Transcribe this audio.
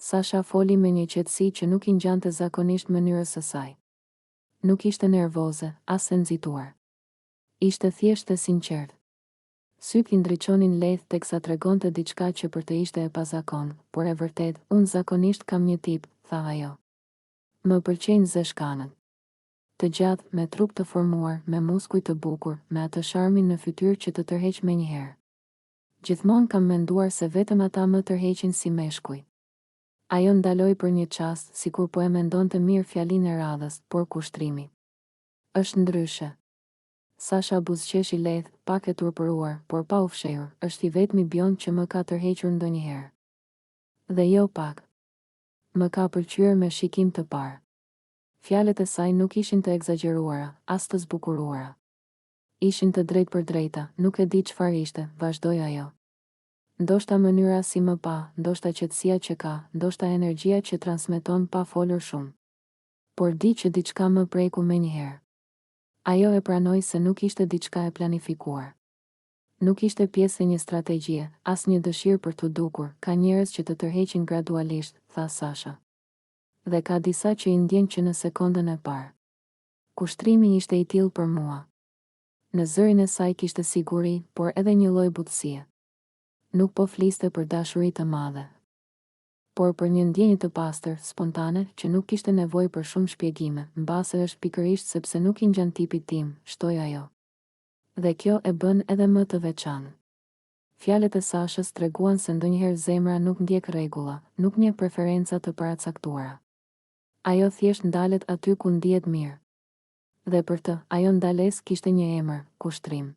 Sasha foli me një qetësi që nuk i ngjante zakonisht mënyrës së saj. Nuk ishte nervoze, as e nxituar. Ishte thjesht e sinqertë. Syt I ndriçonin lehtë teksa tregonte diçka që për të ishte e pazakon, por e vërtet, unë zakonisht kam një tip, tha ajo. Më pëlqejnë zeshkanët. Të gjatë, me trup të formuar, me muskuj të bukur, me atë sharmin në fytyrë që të tërheq menjëherë. Gjithmonë kam menduar se vetëm ata më tërheqin si meshkuj. Ajo ndaloi për një çast, sikur po e mendonte mirë fjalinë e radhës, por kushtrimi është ndryshe. Sasha buzëqeshi lehtë, pak e turpëruar, por pa u fshehur, është I vetmi bjond që më ka tërhequr ndonjëherë. Dhe jo pak. Më ka pëlqyer me shikim të parë. Fjalët e saj nuk ishin të egzageruara, as të zbukuruara. Ishin të drejtë për drejta, nuk e di çfarë ishte, vazhdoi ajo. Ndoshta mënyra si më pa, ndoshta qetësia që ka, ndoshta energjia që transmeton pa folur shumë. Por di që diçka më preku menjëherë. Ajo e pranoi se nuk ishte diçka e planifikuar. Nuk ishte pjesë e një strategjie, as një dëshirë për t'u dukur, ka njerëz që të tërheqin gradualisht, tha Sasha. Dhe ka disa që I ndjen që në sekondën e parë. Kushtrimi ishte I tillë për mua. Në zërin e saj kishte siguri, por edhe një lloj butësie. Nuk po fliste për dashuri të madhe, por për një ndjenjë të pastër, spontane, që nuk kishte nevojë për shumë shpjegime, mbase është pikërisht sepse nuk I ngjan tipit tim, shtoi ajo. Dhe kjo e bën edhe më të veçantë. Fjalët e Sashës treguan se ndonjëherë zemra nuk ndjek rregulla, nuk njeh preferenca të paracaktuara. Ajo thjesht ndalet aty ku ndihet mirë. Dhe për të, ajo ndales kishte një emër, kushtrim.